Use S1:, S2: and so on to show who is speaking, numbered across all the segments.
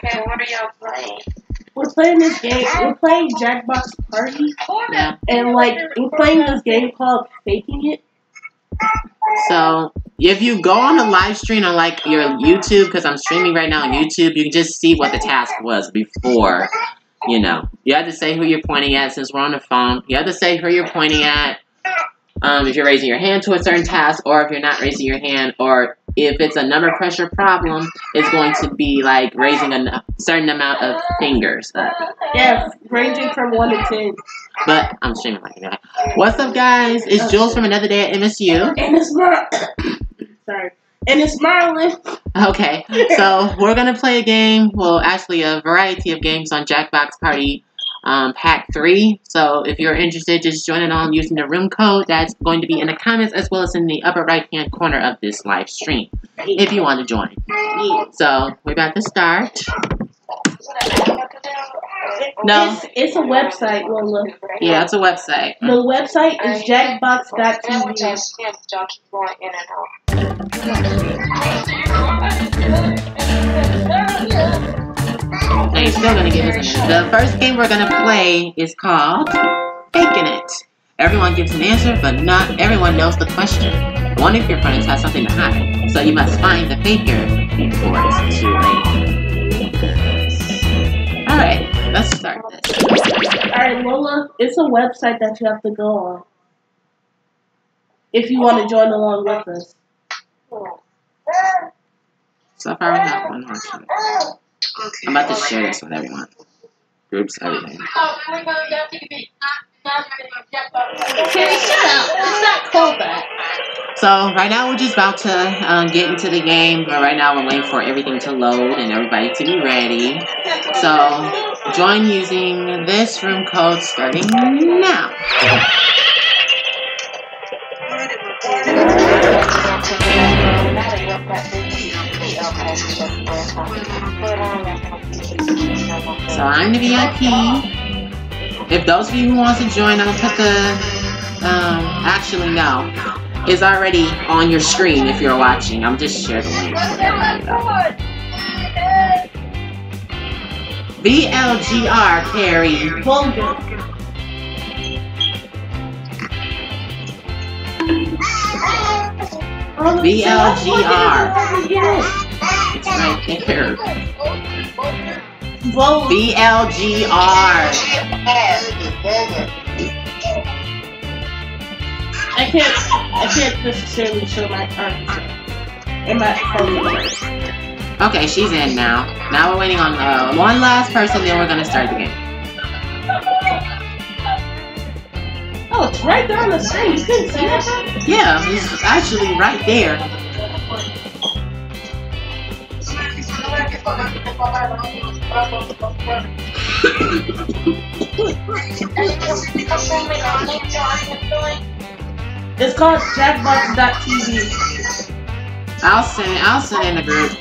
S1: Okay, what are y'all playing?
S2: We're playing this game. We're playing Jackbox Party.
S3: Yeah.
S2: And like we're playing this game called Faking It.
S3: So if you go on the live stream on like your YouTube, because I'm streaming right now on YouTube, you can just see what the task was before. You know, you have to say who you're pointing at since we're on the phone. You have to say who you're pointing at. If you're raising your hand to a certain task, or if you're not raising your hand, or if it's a number cruncher problem, it's going to be like raising a certain amount of fingers up.
S2: Yes, ranging from 1 to 10.
S3: But I'm streaming like that. What's up, guys? It's Jules from Another Day at MSU.
S2: And it's sorry. And it's Marilyn.
S3: Okay, so we're gonna play a game. Well, actually, a variety of games on Jackbox Party. Pack 3. So if you're interested, just join it on using the room code that's going to be in the comments as well as in the upper right hand corner of this live stream if you want to join. So we're about to start. No,
S2: it's a website, Lola.
S3: Yeah, it's a website.
S2: The website is jackbox.tv.
S3: Now you're still going to give us a minute. The first game we're going to play is called Faking It. Everyone gives an answer, but not everyone knows the question. One of your opponents has something to hide, so you must find the faker before it's too late. Alright, let's start this.
S2: Alright, Lola, it's a website that you have to go on if you want to join along with us.
S3: So far, we have one more. I'm about to share this with everyone. Groups, everything.
S2: Okay, shut up. It's not called that.
S3: So, right now we're just about to get into the game. But right now we're waiting for everything to load and everybody to be ready. So, join using this room code starting now. So I'm the VIP. If those of you who want to join, I'm gonna put the actually no. It's already on your screen if you're watching. I'm just sharing the link for everybody though. VLGR carry. VLGR. It's right there. VLGR.
S2: I can't necessarily show my card in my phone.
S3: Okay, she's in now. Now we're waiting on one last person, then we're gonna start the game.
S2: Oh, it's right there on the screen. You couldn't see that?
S3: Yeah, it's actually right there.
S2: It's called Jackbox.tv.
S3: I'll send in the group.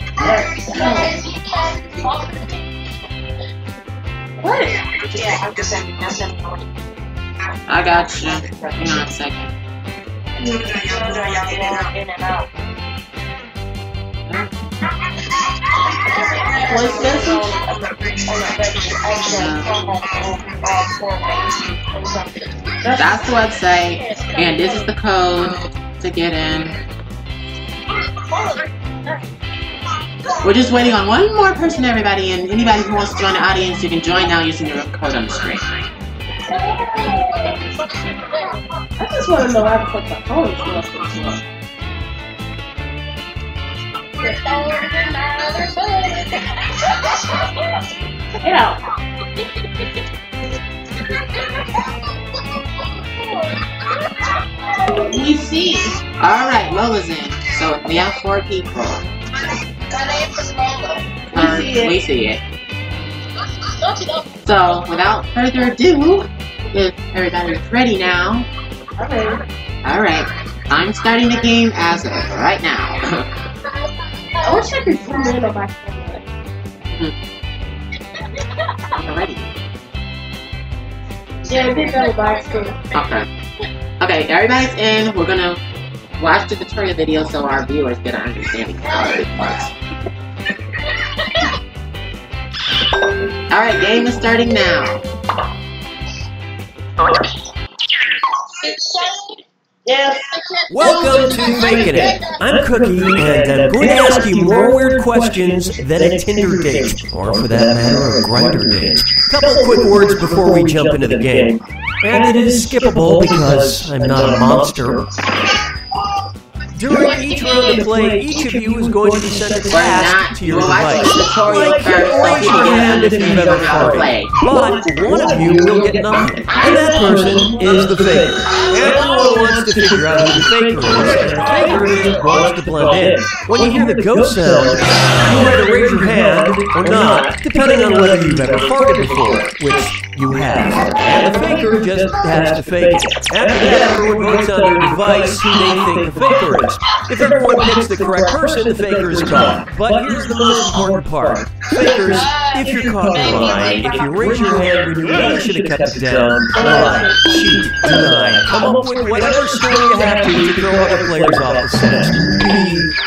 S2: What?
S3: I got you. Hang on a second.
S2: Voice message?
S3: That's the website, and this is the code to get in. We're just waiting on one more person, everybody, and anybody who wants to join the audience, you can join now using the code on the screen.
S2: I just want to know how to put the phone stuff. Yeah. We see.
S3: Alright, Lola's in. So we have 4 people. We see it. So without further ado, if everybody's ready now. Alright. I'm starting the game as of right now.
S2: I wish I could zoom in on my camera.
S3: Already.
S2: Yeah, I did go by screen.
S3: Okay. Okay, everybody's in. We're gonna watch the tutorial video so our viewers get an understanding of how it works. Alright, game is starting now.
S2: Yes.
S1: Welcome to Faking It. I'm Cookie, and I'm going to ask you more weird questions than a Tinder date, or for that matter, a Grindr date. Couple quick words before we jump into the game. And it is skippable because I'm not a monster. During each round of play, each of you is going to be sent a task to your device. Like, raise your hand if you've ever farted. But one of you will get nothing, and that person is the faker. Everyone wants to figure out who the faker is, and the faker wants to blend in. When you hear the go sound, you either raise your hand or not, depending on whether you've ever farted before, which you have. And the faker just has to fake it. After that, everyone votes on your device who they think the faker is. If everyone picks the correct person, the faker is caught. But here's the most important part. Fakers, if you're caught in a lie, if you raise your hand when you really should have kept it down, lie, cheat, deny, come up with whatever story you have to throw other players off the scent. Be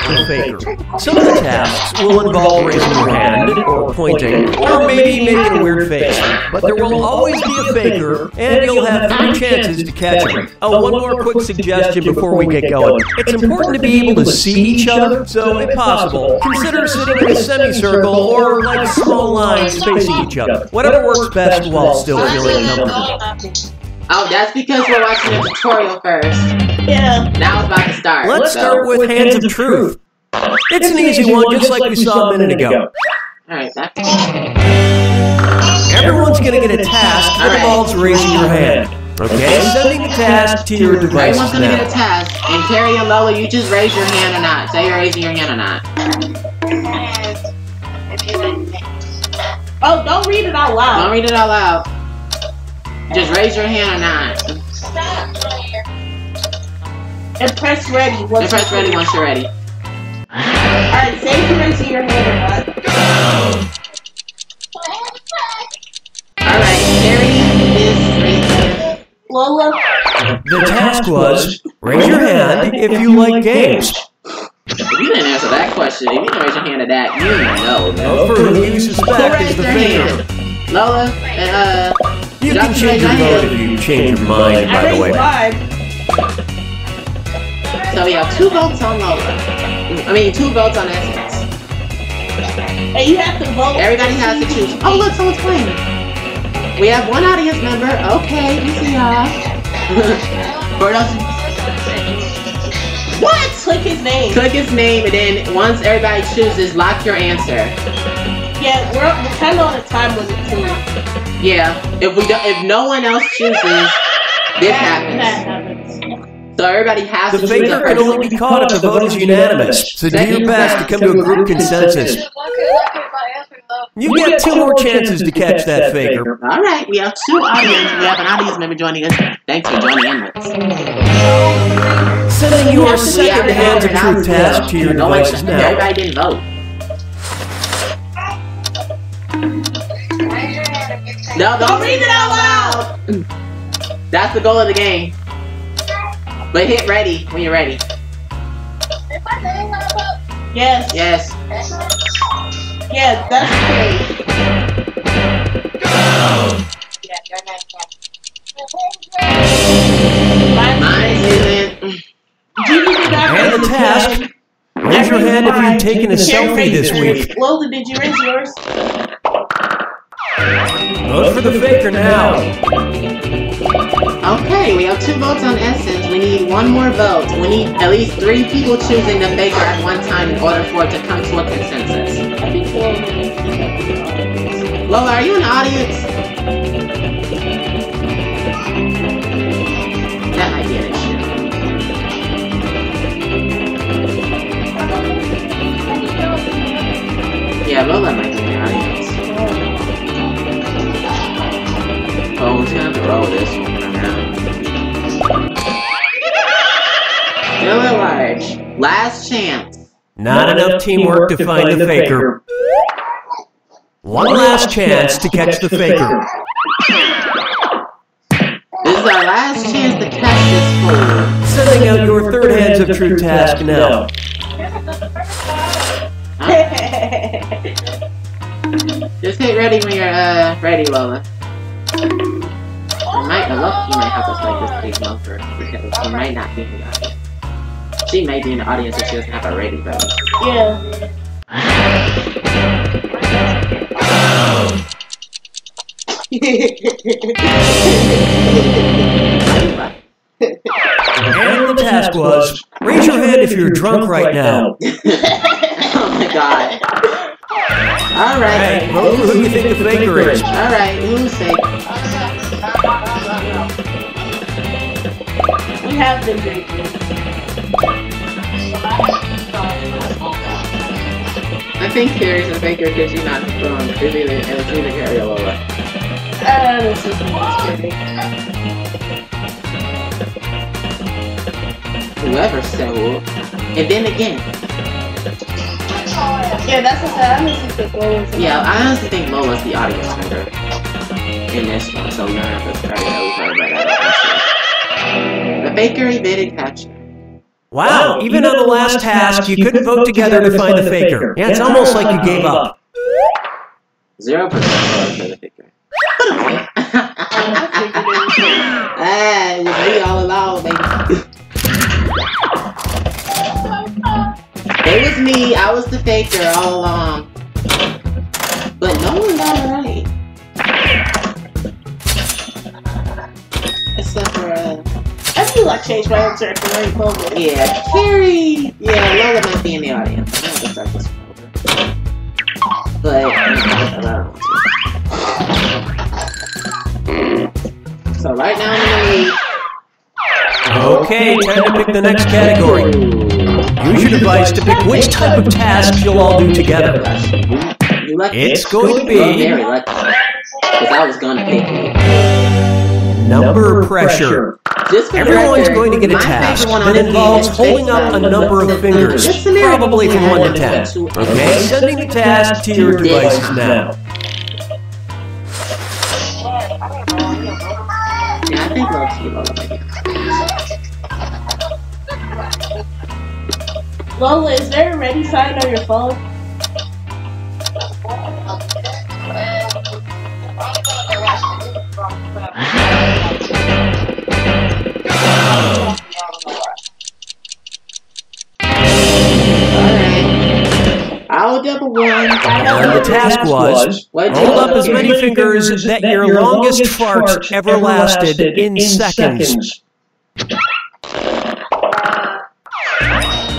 S1: the faker. Some of the tasks will involve raising your hand, or pointing, or maybe making a weird face. But there will always be a faker, and you'll have 3 chances to catch him. Oh, one more quick suggestion before we get going. It's important to be able to see each other, so if possible, consider sitting in a semicircle or like small lines facing each other. Whatever works best while still feeling comfortable.
S3: Oh, that's because we're watching a tutorial first.
S2: Yeah.
S3: Now it's about to start.
S1: Let's start with Hands of Truth. It's an easy one, just like we saw a minute ago.
S3: Alright, that's...
S1: Everyone's gonna get a task that involves raising your hand. Okay, sending the task to your device.
S3: Everyone's gonna get a task. And Carrie and Lola, you just raise your hand or not. Say you're raising your hand or not.
S2: Oh, don't read it out loud.
S3: Don't read it out loud. Just raise your hand or not.
S2: And press ready.
S3: And press ready once you're ready.
S2: Alright, say if you're raising your hand or not.
S3: Alright, Carrie is raising.
S2: Lola?
S1: The task was, raise your hand if you like games.
S3: If you didn't answer that question, if you didn't raise your hand to that, you know.
S1: No further you suspect is the faker.
S3: Lola,
S1: you can change your vote if you change your mind, by the way.
S3: So we have 2 votes on Lola. I mean, 2 votes on Essence.
S2: And you have to vote.
S3: Everybody has to choose. Oh, look, someone's playing. We have 1 audience member. Okay, we see y'all.
S2: What? Click his name.
S3: Click his name, and then once everybody chooses, lock your answer.
S2: Yeah, we're kind of on a time limit too.
S3: Yeah, if no one else chooses, this happens.
S2: That happens.
S3: So everybody has to choose.
S1: The faker can only be caught if the vote is unanimous. So do your best to come to a group consensus. You get 2 more chances to catch that faker.
S3: Alright, we have 2 audience. We have an audience member joining us. Thanks for joining in with us.
S1: Sending your second Hands of Truth task to your devices now.
S3: Everybody didn't vote. No, don't read it out loud! That's the goal of the game. But hit ready when you're ready.
S2: Yes.
S3: Yes.
S2: Yeah, that's great.
S3: Mine isn't.
S1: And the task. Raise your hand if you've taken a selfie this week.
S2: Lola, did you raise yours?
S1: Vote for the faker now.
S3: Okay, we have 2 votes on Essence. We need 1 more vote. We need at least 3 people choosing the faker at one time in order for it to come to a consensus.
S2: I think Lola.
S3: Lola, are you in the audience? That might be an issue. Yeah, Lola might be in the audience. Oh, we're gonna have to roll this one for now. Still at large. Last chance.
S1: Not enough teamwork to find the faker. One last chance to catch the faker.
S3: This is our last chance to catch this fool.
S1: Sending out your third Hands of Truth task now.
S3: Just hit ready when you're ready, Lola. You might help us like this big monster because she might not be in the audience. She may be in the audience if she doesn't have a ready button.
S2: Yeah.
S1: And the task was, raise your hand if you're drunk right now.
S3: Oh my god. Alright.
S1: Hey, vote for who you think the faker is.
S3: Alright, who's fake?
S2: We have been drinking.
S3: I think Carrie's a faker because she's not strong. It's either Carrie or Lola.
S2: This is scary.
S3: Whoever so. And then again.
S2: Yeah, that's what I honestly think Lola's.
S3: Yeah, I honestly think Lola's the audience member in this one, so you're gonna have to start it over. But the faker evaded capture.
S1: Wow, even on the last task, you couldn't vote together to find the faker. Yeah, it's almost like you gave up.
S3: 0% for the faker. Ah, it was me all along, baby. It was me, I was the faker all along. But no one got it right. Except for,
S2: I feel like I changed my answer at the right moment.
S3: yeah, Carrie. Yeah, Lola might be in the audience. I don't guess that's but, so right now I'm in the lead.
S1: Okay, time to pick the next category. Use your device to pick which type of tasks you'll all do together.
S3: You lucky.
S1: It's going to be
S3: very lucky. Because I was going to pick you.
S1: number pressure. Everyone's going to get a task that involves holding up a number of fingers, probably from 1 to 10. Okay, sending the task to your devices now.
S3: Yeah, I think Lola might be.
S2: Lola, is there a ready sign on your phone?
S3: I'll double one.
S1: And the task was, hold up as many fingers that your longest fart ever lasted in seconds.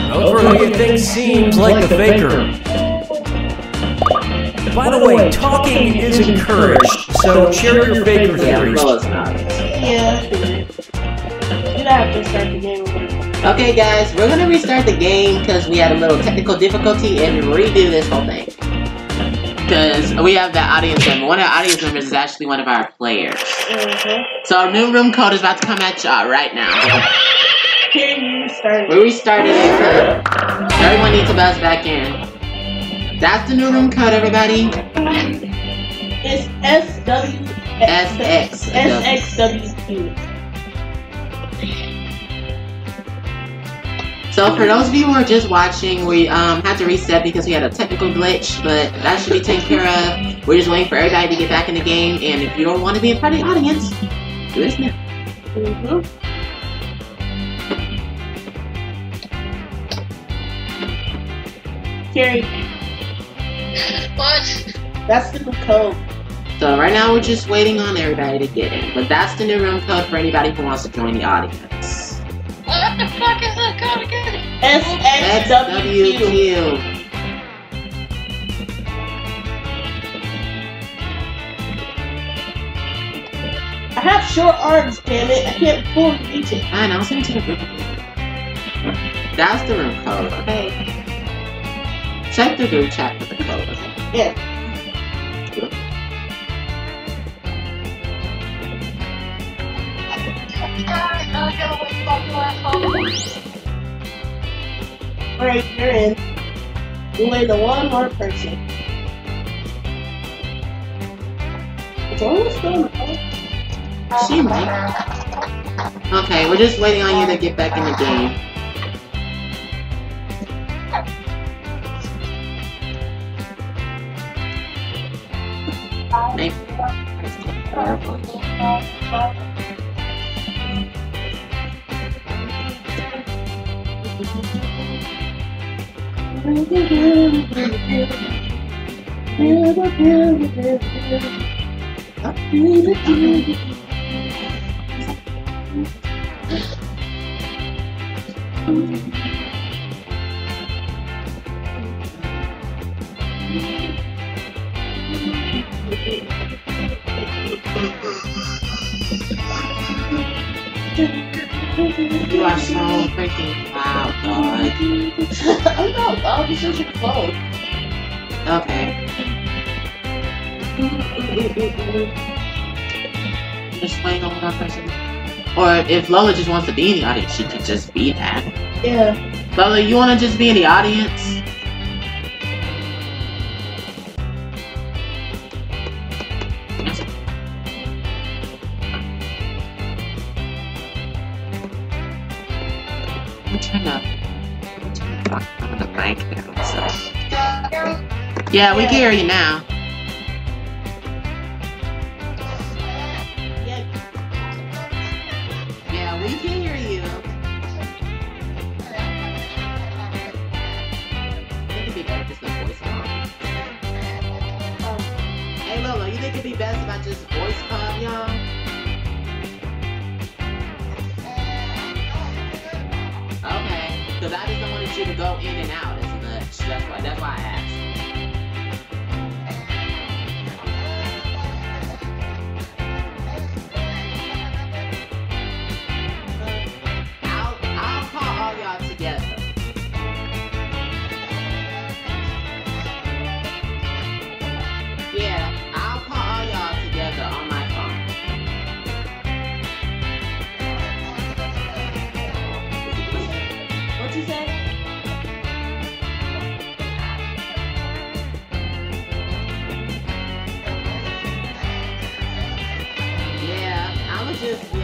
S1: Vote for who you think seems like the faker. By the way, talking is encouraged, so share your faker theories.
S2: Yeah. You have to start the game over.
S3: Okay, guys, we're gonna restart the game because we had a little technical difficulty and redo this whole thing. Because we have the audience member. One of the audience members is actually one of our players. So our new room code is about to come at y'all right now.
S2: Can you restart it?
S3: We're restarting it. Everyone needs to buzz back in. That's the new room code, everybody.
S2: It's SXWQ.
S3: So for those of you who are just watching, we had to reset because we had a technical glitch, but that should be taken care of. We're just waiting for everybody to get back in the game, and if you don't want to be a part of the audience, do this now.
S2: Carrie.
S4: What?
S2: That's the new code.
S3: So right now we're just waiting on everybody to get in, but that's the new room code for anybody who wants to join the audience.
S4: What the fuck is that code again?
S2: SXWQ. I have short arms, damn it. I can't fully reach it.
S3: I know, send it to the group. That's the room code, okay? Check the group chat for the code, okay?
S2: Yeah. Alright, you're in. We'll wait the one more person. It's almost done.
S3: She might. Okay, we're just waiting on you to get back in the game. Maybe. You are so freaking loud, dog.
S2: I'm not loud, this is your phone.
S3: Okay. Just wait on one person. Or if Lola just wants to be in the audience, she could just be that.
S2: Yeah.
S3: Lola, you want to just be in the audience? Turn the mic down, so. Yeah, we can hear you now. Yeah, we can hear you. It could be better just the voice call. Hey Lola, you think it'd be best if I just voice call y'all? Okay, because I just don't want you to go in and out as much. That's why I asked. I'll call all y'all together. Yeah, I'll call all y'all together on my phone.
S2: What you say?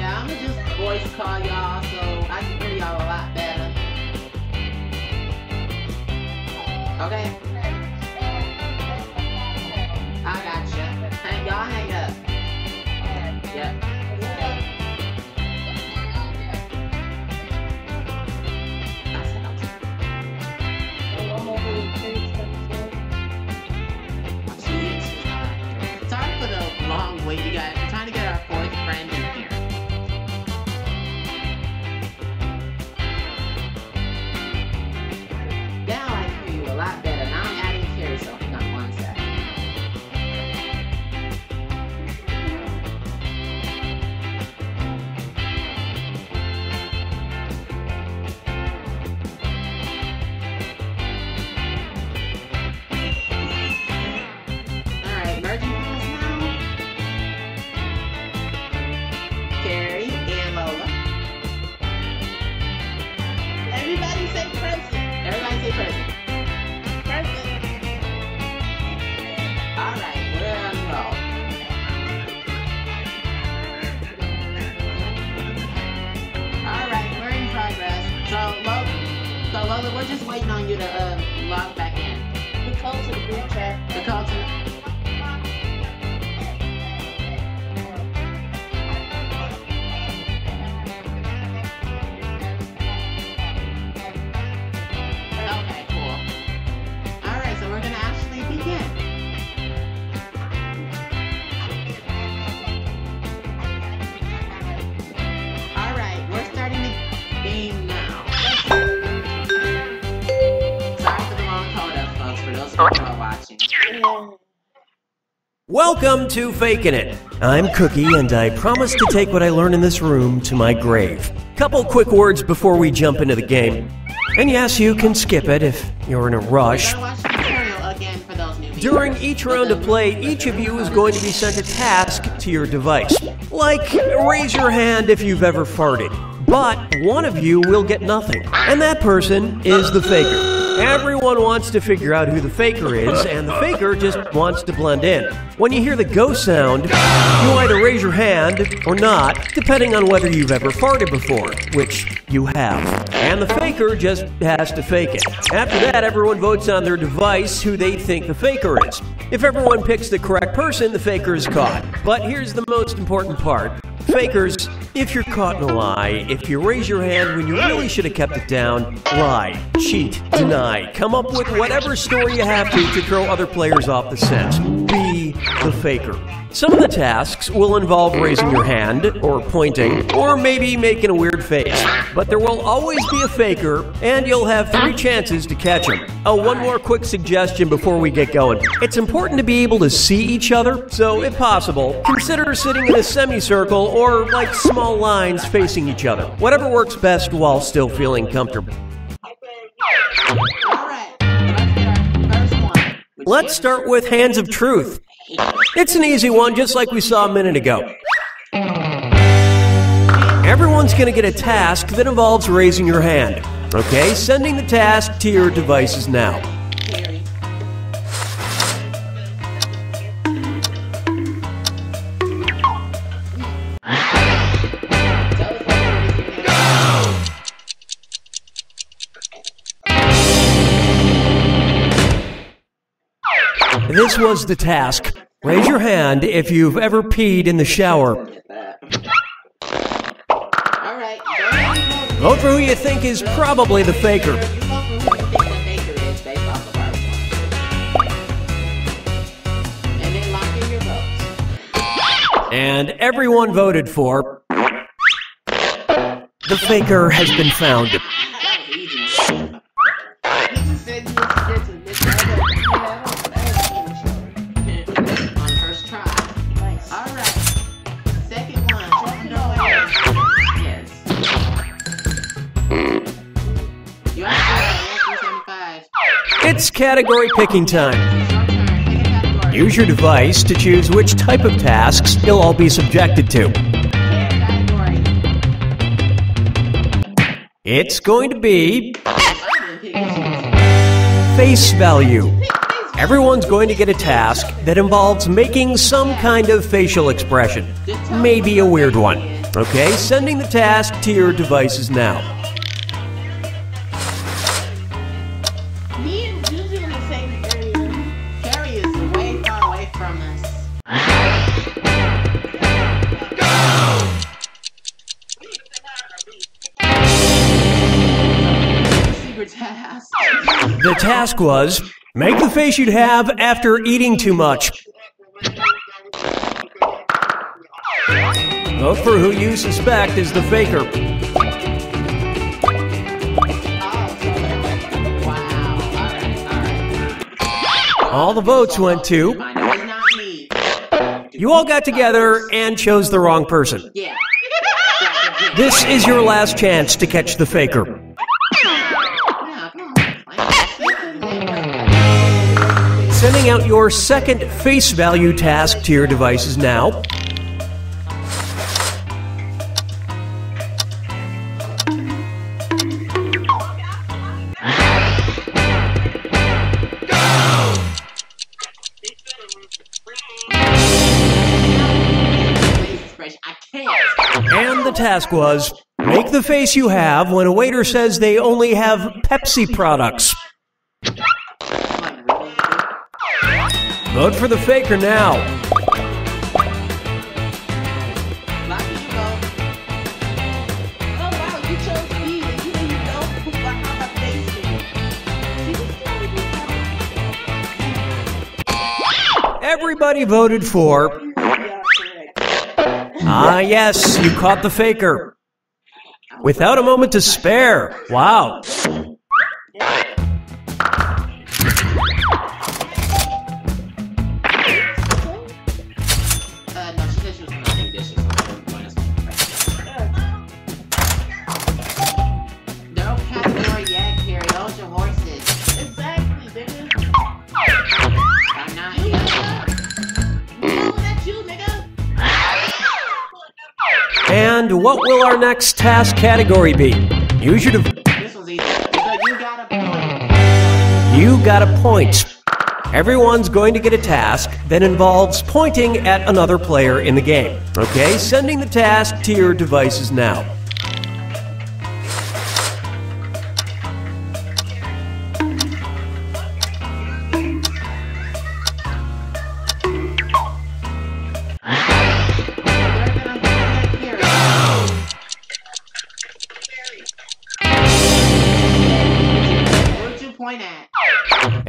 S2: I'ma just voice call y'all so I can hear y'all a lot better. Okay? I gotcha. Hey, y'all hang up. Yep. Sorry for the long wait, you guys. We're trying to get our fourth friend in here. Now I can hear you a lot better. Now I'm adding Carrie, so hang on one second. Alright, merging calls now. Carrie and Lola. Everybody say present.
S3: Everybody say present.
S2: Present.
S3: Alright, we're on roll. Alright, we're in progress. So Lola, we're just waiting on you to log back in.
S2: The code to the group chat.
S3: The call to Okay, cool. Alright, so we're gonna actually begin. Alright, we're starting the game now. Sorry for the long code up, folks, for those people who are watching.
S1: Welcome to Faking It. I'm Cookie, and I promise to take what I learn in this room to my grave. Couple quick words before we jump into the game. And yes, you can skip it if you're in a rush.
S3: Watch the tutorial again for those new viewers.
S1: During each round of play, each of you is going to be sent a task to your device. Like, raise your hand if you've ever farted. But one of you will get nothing, and that person is the faker. Everyone wants to figure out who the faker is, and the faker just wants to blend in. When you hear the go sound, you either raise your hand or not, depending on whether you've ever farted before, which you have. And the faker just has to fake it. After that, everyone votes on their device who they think the faker is. If everyone picks the correct person, the faker is caught. But here's the most important part. Fakers, if you're caught in a lie, if you raise your hand when you really should have kept it down, lie, cheat, deny, come up with whatever story you have to throw other players off the scent. Be the faker. Some of the tasks will involve raising your hand, or pointing, or maybe making a weird face. But there will always be a faker, and you'll have 3 chances to catch him. Oh, one more quick suggestion before we get going. It's important to be able to see each other, so if possible, consider sitting in a semicircle or like small lines facing each other. Whatever works best while still feeling comfortable. Let's start with Hands of Truth. It's an easy one, just like we saw a minute ago. Everyone's going to get a task that involves raising your hand. Okay, sending the task to your devices now. This was the task. Raise your hand if you've ever peed in the shower. Vote for who you think is probably the faker. And everyone voted for. The faker has been found. It's category picking time. Use your device to choose which type of tasks you'll all be subjected to. It's going to be face value. Everyone's going to get a task that involves making some kind of facial expression. Maybe a weird one. Okay, sending the task to your devices now.
S3: Me and Jules are in the same area. Carrie is way far away from us. Secret task.
S1: The task was, make the face you'd have after eating too much. Vote for who you suspect is the faker. All the votes went to. You all got together and chose the wrong person. This is your last chance to catch the faker. Sending out your second face value task to your devices now. And the task was, make the face you have when a waiter says they only have Pepsi products. Vote for the faker now. Everybody voted for. Ah, yes, you caught the faker. Without a moment to spare. Wow. And what will our next task category be? Use your
S3: This one's easy. You
S1: got a point. Everyone's going to get a task that involves pointing at another player in the game. Okay, sending the task to your devices now.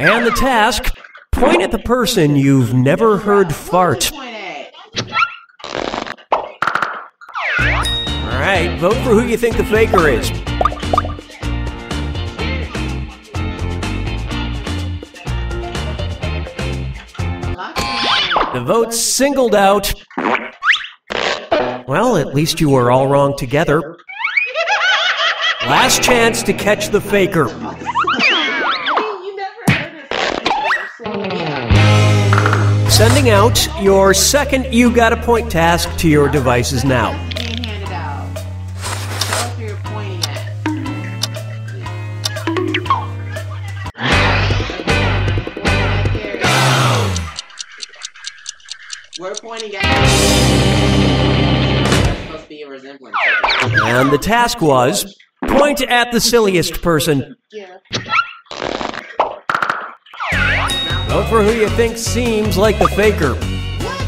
S1: And the task, point at the person you've never heard fart. Alright, vote for who you think the faker is. The vote's singled out. Well, at least you were all wrong together. Last chance to catch the faker. Sending out your second You Got a Point task to your devices now.
S3: We're pointing at. That's supposed to be a resemblance.
S1: And the task was, point at the silliest person.
S2: Yeah.
S1: Vote for who you think seems like the faker.
S3: What?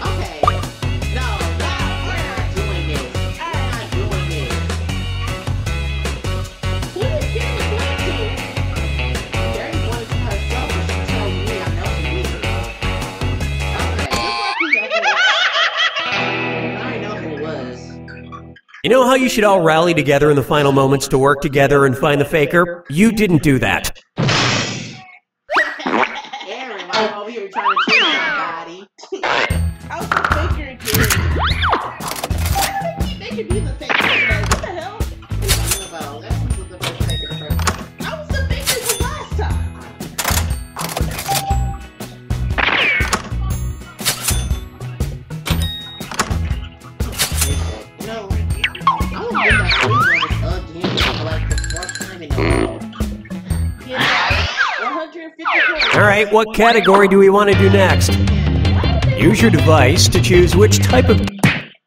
S3: Okay. No, we're not doing this. We're not doing this.
S2: Who did Jerry point to?
S3: Jerry pointed to herself and she told me I know she is. I already know who it was.
S1: You know how you should all rally together in the final moments to work together and find the faker? You didn't do that.
S3: Aaron, I'm over here trying to choose somebody.
S2: How's the faker again? They could be the faker. Like, what the hell?
S3: Let's see what the first faker first.
S2: I was the faker the last time.
S3: No, I won't get that again for like the fourth time in a row.
S2: Yeah, 150 points.
S1: Alright, what category do we want to do next? Use your device to choose which type of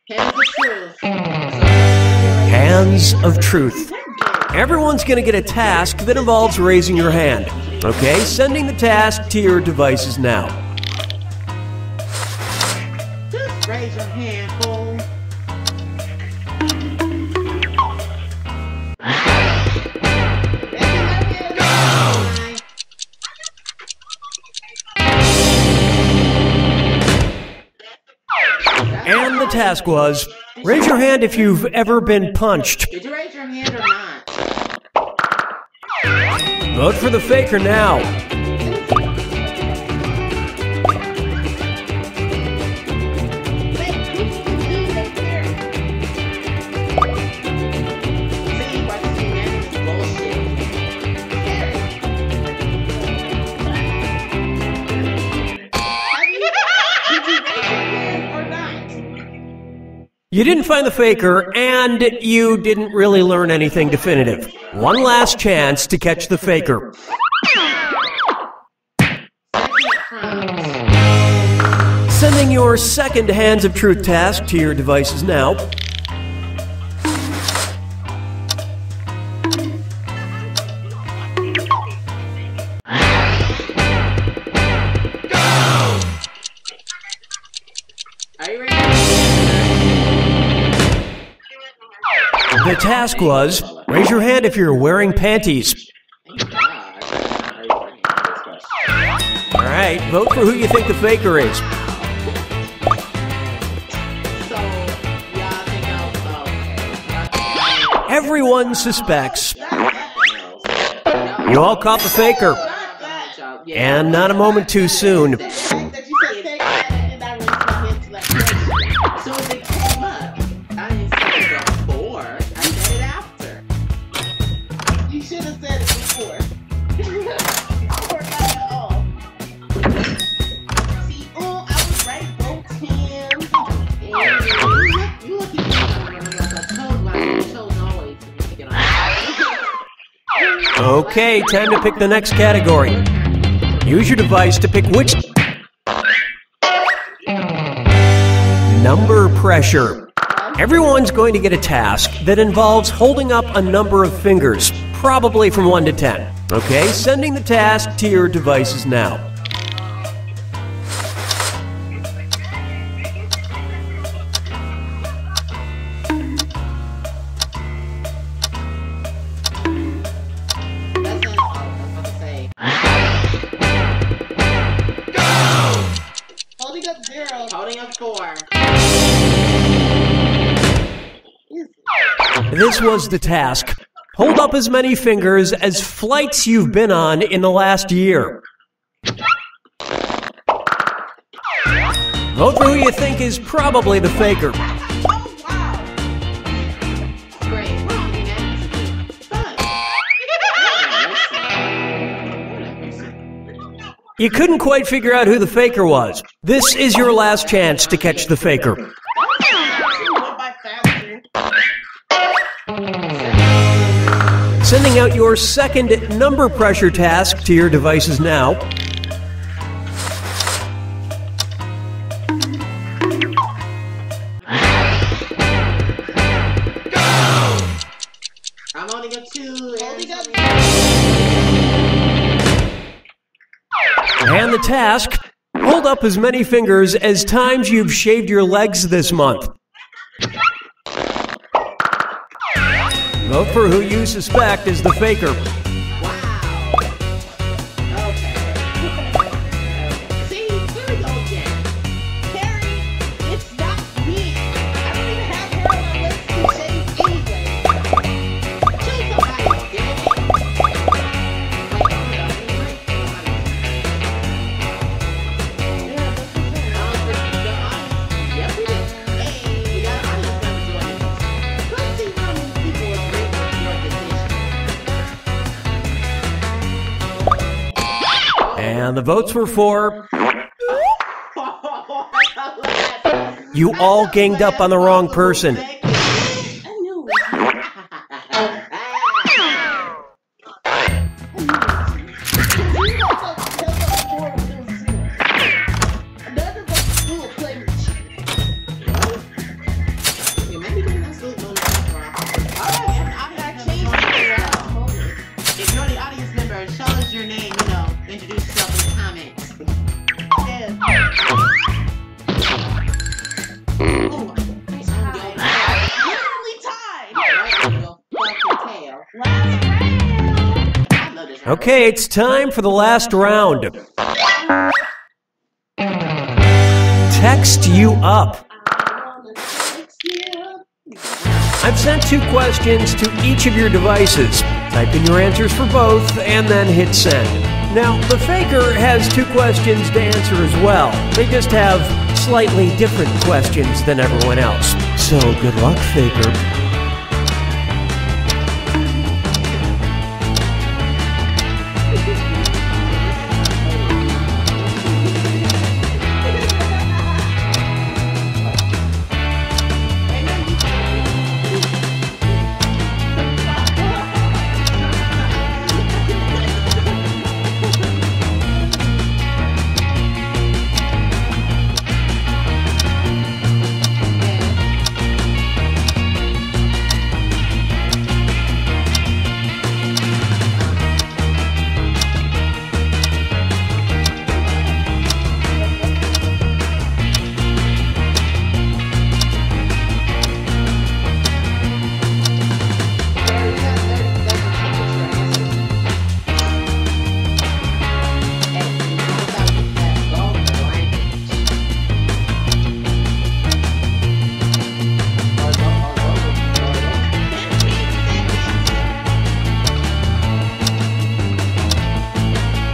S3: Hands of truth.
S1: Hands of Truth. Everyone's going to get a task that involves raising your hand. Okay, sending the task to your devices now.
S3: Just raise your hand, fool.
S1: And the task was, raise your hand if you've ever been punched.
S3: Did you raise your hand or not?
S1: Vote for the faker now.
S3: See, what you man is bullshit.
S1: You didn't find the faker, and you didn't really learn anything definitive. One last chance to catch the faker. Sending your second Hands of Truth task to your devices now.
S3: Are you ready?
S1: The task was, raise your hand if you're wearing panties. Alright, vote for who you think the faker is. Everyone suspects. You all caught the faker. And not a moment too soon. Okay, time to pick the next category. Use your device to pick which... Number pressure. Everyone's going to get a task that involves holding up a number of fingers, probably from 1 to 10. Okay, sending the task to your devices now.
S2: up 0.
S3: Holding up 4.
S1: This was the task. Hold up as many fingers as flights you've been on in the last year. Vote for who you think is probably the faker. You couldn't quite figure out who the faker was. This is your last chance to catch the faker. Sending out your second number pressure task to your devices now.
S3: I'm only got 2.
S1: And the task, hold up as many fingers as times you've shaved your legs this month. Vote for who you suspect is the faker.
S3: Wow. Okay. See, here we go again.
S2: Terry, it's not me. I don't even have hair on my legs to shave anyway.
S3: Choose somebody, damn it. Yep, we did. Hey, we got an audience member joining us. Let's see how many people agree with your decision.
S1: And the votes were for... You all ganged up on the wrong person.
S2: I knew
S3: Ignore the audience member. Show us your name. Introduce yourself in the comments.
S1: Okay, it's time for the last round. Text you up. I've sent 2 questions to each of your devices. Type in your answers for both and then hit send. Now, the faker has 2 questions to answer as well. They just have slightly different questions than everyone else. So good luck, faker.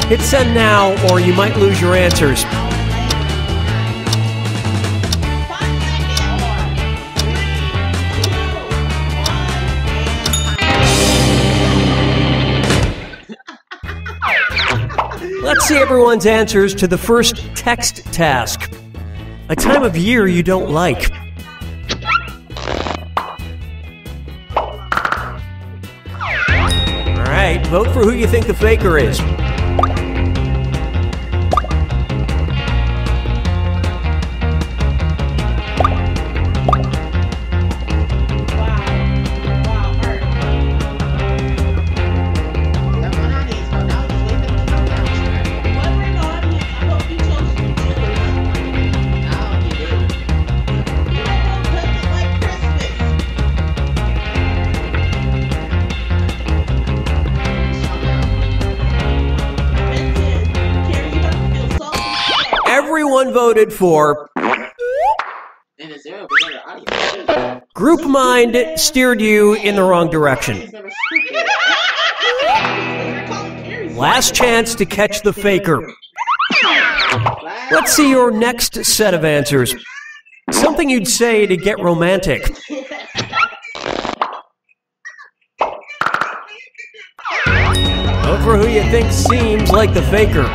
S1: Hit send now, or you might lose your answers. Let's see everyone's answers to the first text task. A time of year you don't like. All right, vote for who you think the faker is. Everyone voted for... Group mind steered you in the wrong direction. Last chance to catch the faker. Let's see your next set of answers. Something you'd say to get romantic. Vote for who you think seems like the faker.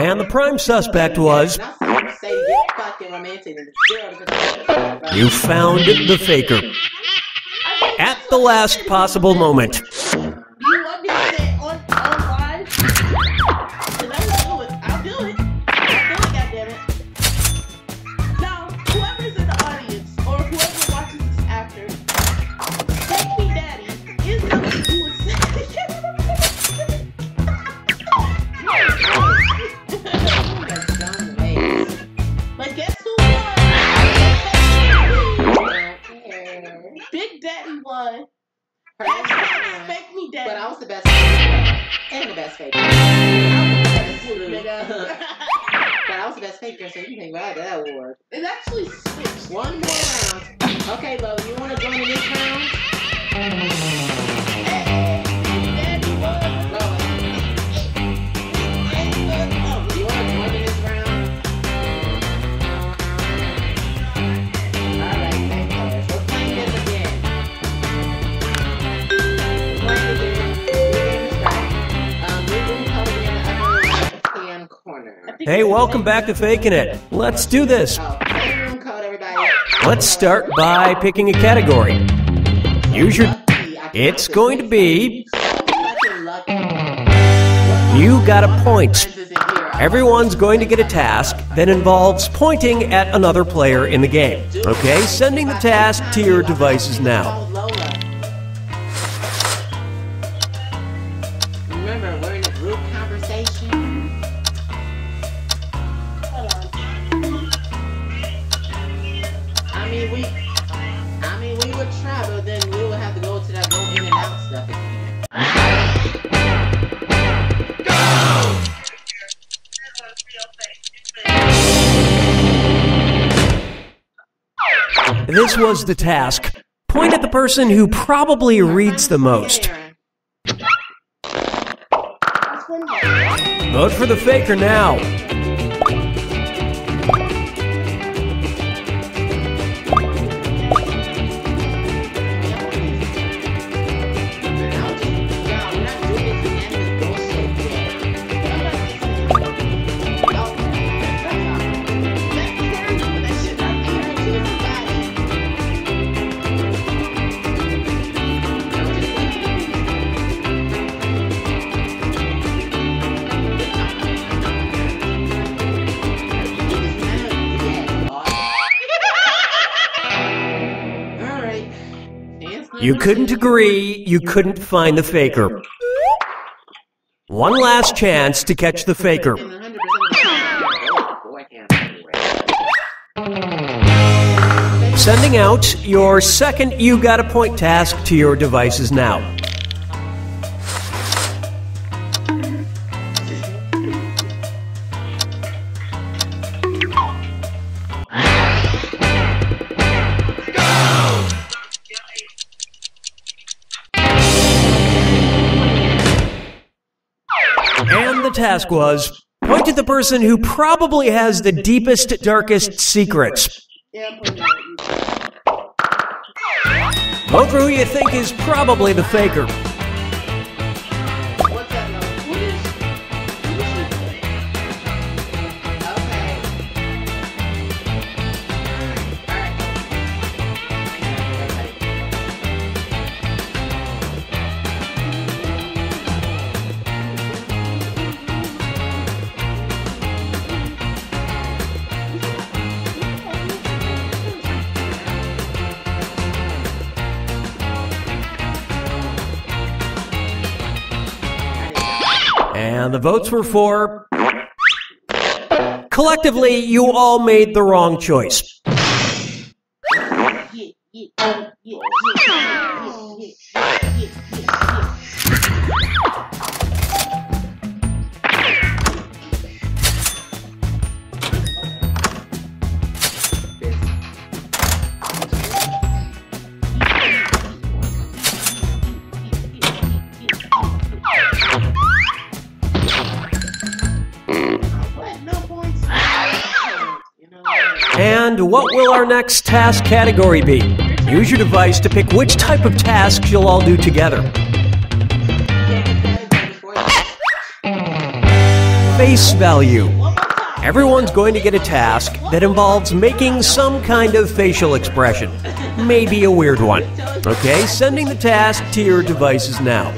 S1: And the prime suspect was... You found the faker. At the last possible moment.
S2: I'll do it, goddammit. Now, whoever's in the audience, or whoever watches this after, Take Me Daddy is something you would say. But guess who won? Big Daddy won. Fake Me Daddy.
S3: But I was the best faker. And the best faker. But I was the best faker, so you can grab that award.
S2: It's actually 6.
S3: One more round. Okay, Lola, you want to join in this round?
S2: Daddy won.
S3: Lola. Do you want to join in this round? Alright, thank you. We're playing this again.
S1: Hey, welcome back to Faking It. Let's do this.
S3: Room code, everybody.
S1: Let's start by picking a category. Use your... It's going to be... You got a point. Everyone's going to get a task that involves pointing at another player in the game. Okay, sending the task to your devices now.
S3: Remember, we're in a group conversation. I mean, we would try, but then we would have to go to that go in and out stuff again.
S1: This was the task. Point at the person who probably reads the most. Vote for the faker now. You couldn't agree, you couldn't find the faker. One last chance to catch the faker. Sending out your second You Got a Point task to your devices now. And the task was, point at the person who probably has the deepest, darkest secrets. Vote for who you think is probably the faker. And the votes were for... Collectively, you all made the wrong choice. And what will our next task category be? Use your device to pick which type of tasks you'll all do together. Face value. Everyone's going to get a task that involves making some kind of facial expression. Maybe a weird one. Okay, sending the task to your devices now.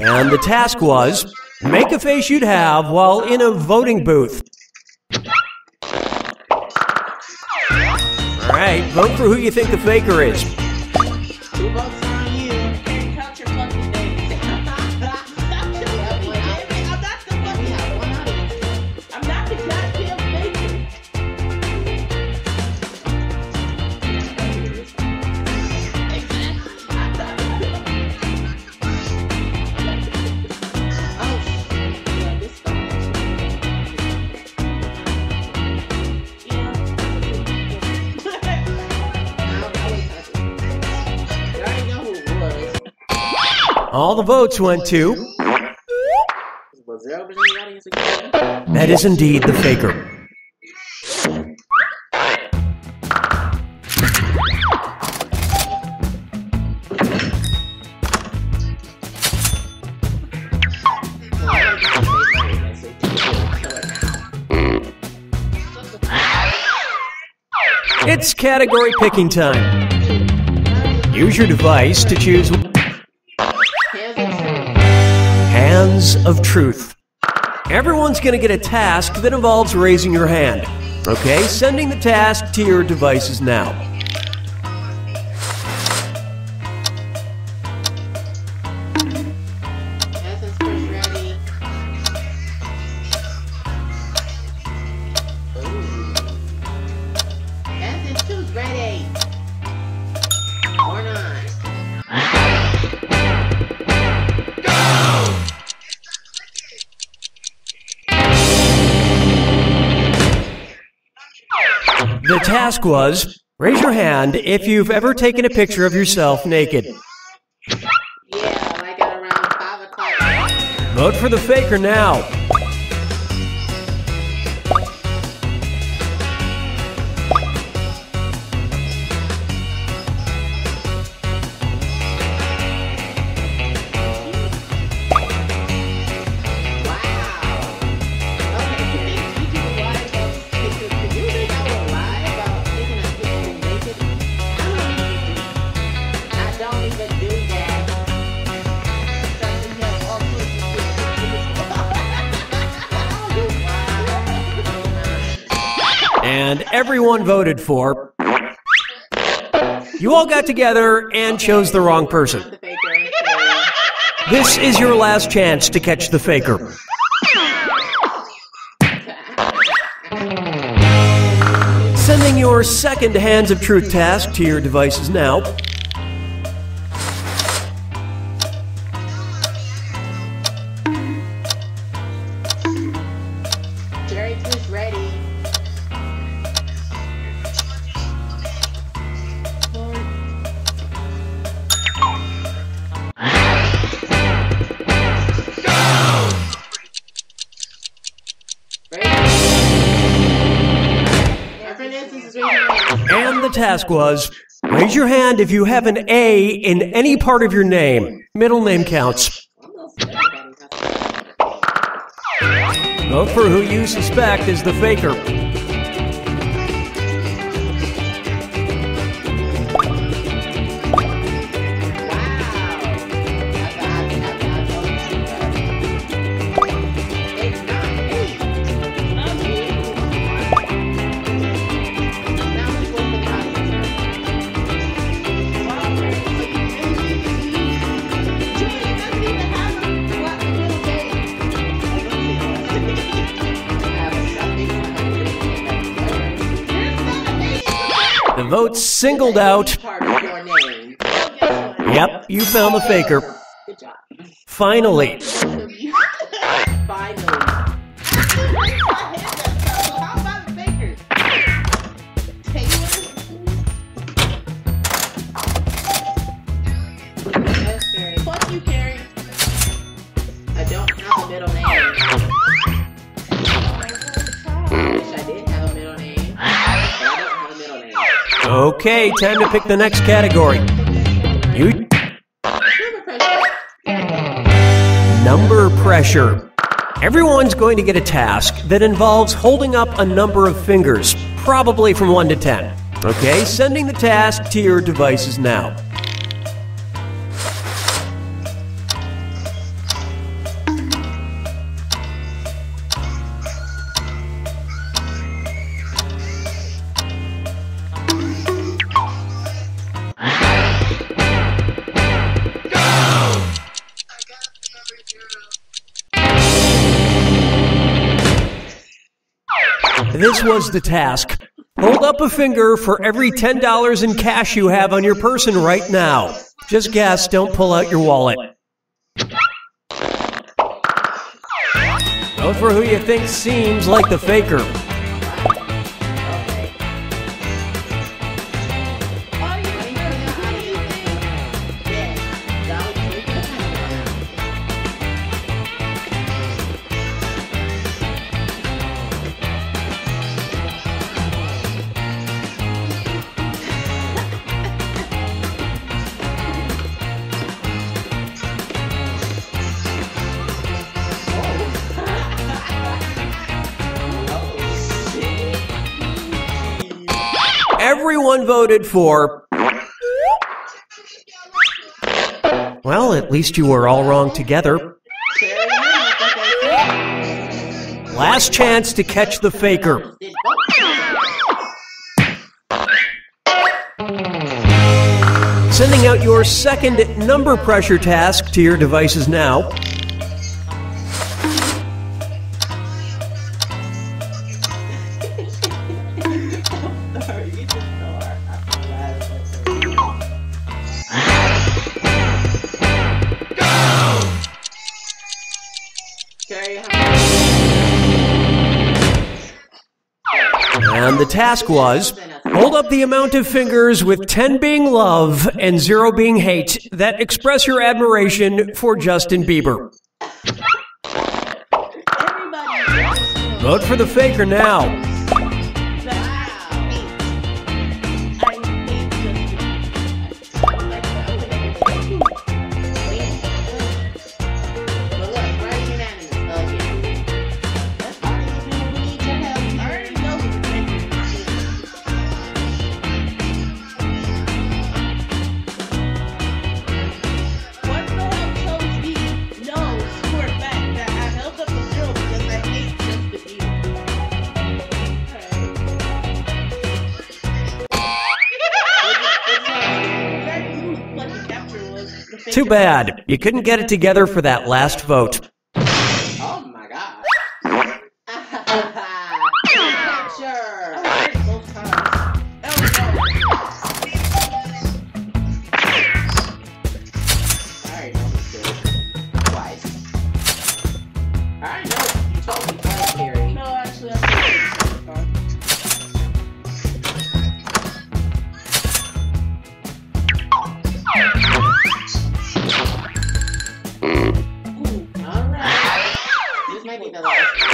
S1: And the task was, make a face you'd have while in a voting booth. Alright, vote for who you think the faker is.
S2: 2 votes on you. Count your fucking days. I'm not the fucking... I'm not the goddamn faker.
S1: All the votes went to... That is indeed the faker. It's category picking time. Use your device to choose Hands of Truth. Everyone's going to get a task that involves raising your hand. Okay, sending the task to your devices now. The task was, raise your hand if you've ever taken a picture of yourself naked.
S3: Yeah, like at around 5 o'clock.
S1: Vote for the faker now. And everyone voted for... You all got together and chose the wrong person. This is your last chance to catch the faker. Sending your second Hands of Truth task to your devices now. And the task was, raise your hand if you have an A in any part of your name. Middle name counts. Vote for who you suspect is the faker. The votes singled out. Yep, you found the faker.
S2: Good job.
S1: Finally.
S2: Finally. How about the fakers? Taylor?
S3: Yes, Carrie.
S2: Fuck you, Carrie.
S3: I don't have a middle name. I wish I did have a middle name, but I don't have a middle name.
S1: Okay, time to pick the next category. You. Number pressure. Everyone's going to get a task that involves holding up a number of fingers, probably from 1 to 10. Okay, sending the task to your devices now. This was the task. Hold up a finger for every $10 in cash you have on your person right now. Just guess, don't pull out your wallet. Vote for who you think seems like the faker. Everyone voted for... Well, at least you were all wrong together. Last chance to catch the faker. Sending out your second number pressure task to your devices now. And the task was, hold up the amount of fingers with 10 being love and 0 being hate that express your admiration for Justin Bieber. Vote for the faker now. Too bad. You couldn't get it together for that last vote.
S3: Oh my god. Sure.
S2: Both times.
S3: Alright, no, it's good. Twice. Alright, no, you told me twice, Carrie.
S2: No, actually, I think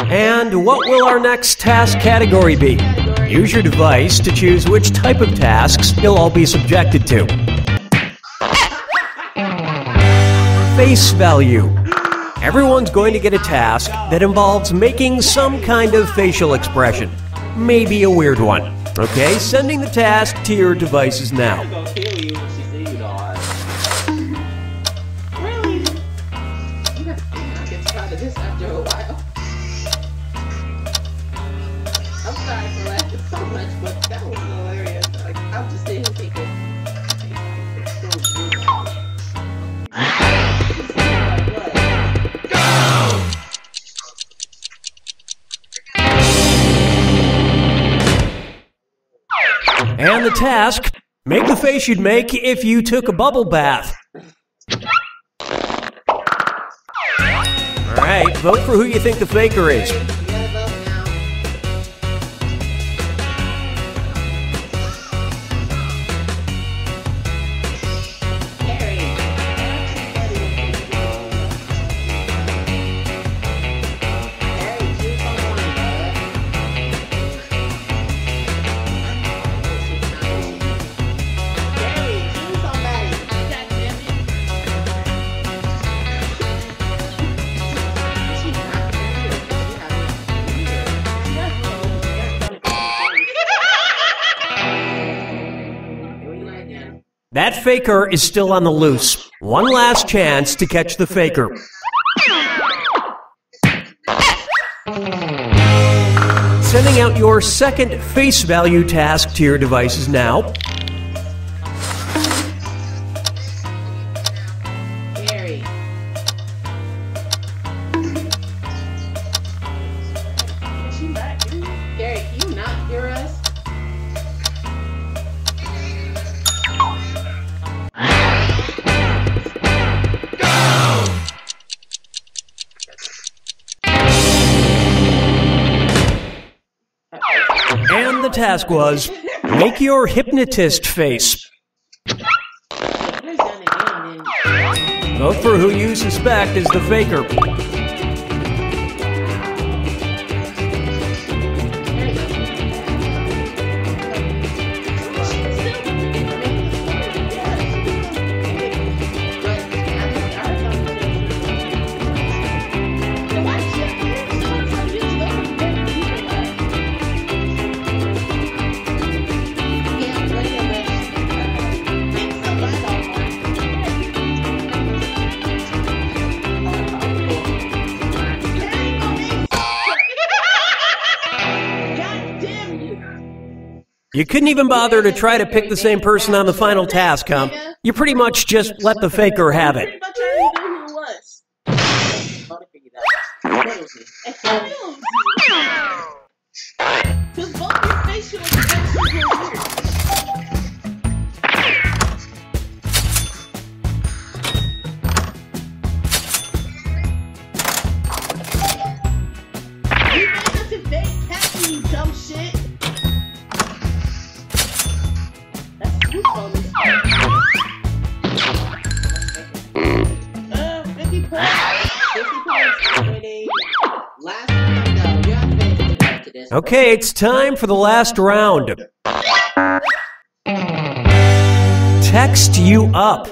S1: And what will our next task category be? Use your device to choose which type of tasks you'll all be subjected to. Face value. Everyone's going to get a task that involves making some kind of facial expression. Maybe a weird one. Okay, sending the task to your devices now.
S2: Really? You get tired of this after a while. I'm sorry for laughing so much, but that was hilarious. Like, I'm just sitting here thinking.
S1: And the task, make the face you'd make if you took a bubble bath. Alright, vote for who you think the faker is. That faker is still on the loose. One last chance to catch the faker. Sending out your second face value task to your devices now.
S2: Gary. Is she back? Gary, can you not hear us?
S1: And the task was, make your hypnotist face. Vote for who you suspect is the faker. You couldn't even bother to try to pick the same person on the final task, huh? You pretty much just let the faker have it.
S2: Pretty much already knew who it was. Because both your facial expressions were weird. You made us invade Captain, you dumb shit. That's who told me. 50 points. 50 points. Last round, though. You have to finish to this.
S1: Okay, it's time for the last round. Text you up.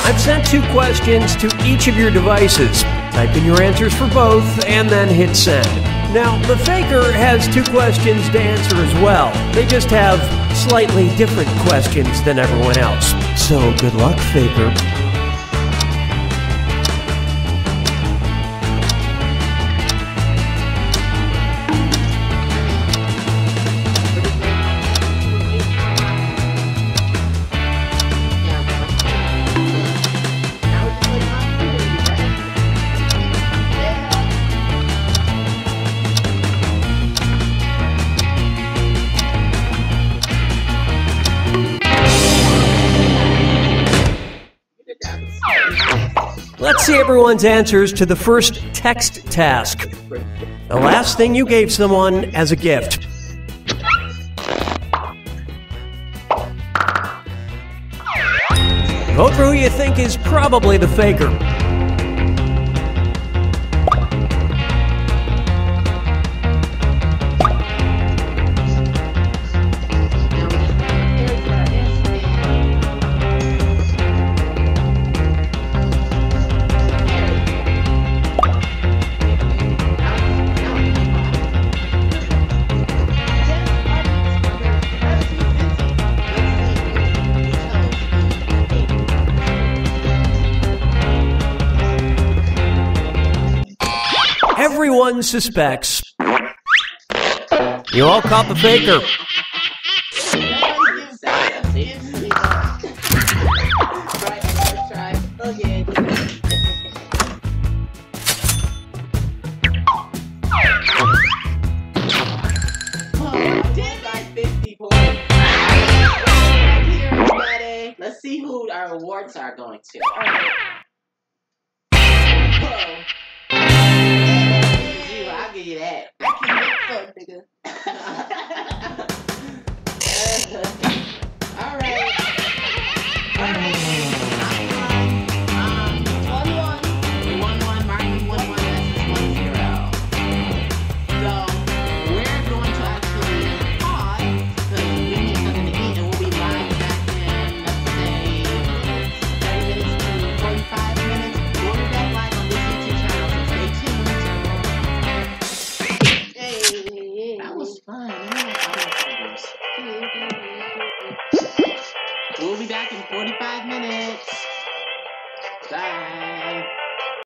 S1: I've sent 2 questions to each of your devices. Type in your answers for both and then hit send. Now, the faker has 2 questions to answer as well. They just have slightly different questions than everyone else. So, good luck, faker. Let's see everyone's answers to the first text task. The last thing you gave someone as a gift. Vote for who you think is probably the faker. everyone suspects. You all caught the faker.
S3: Let's see who our awards are going to. I'll give you that.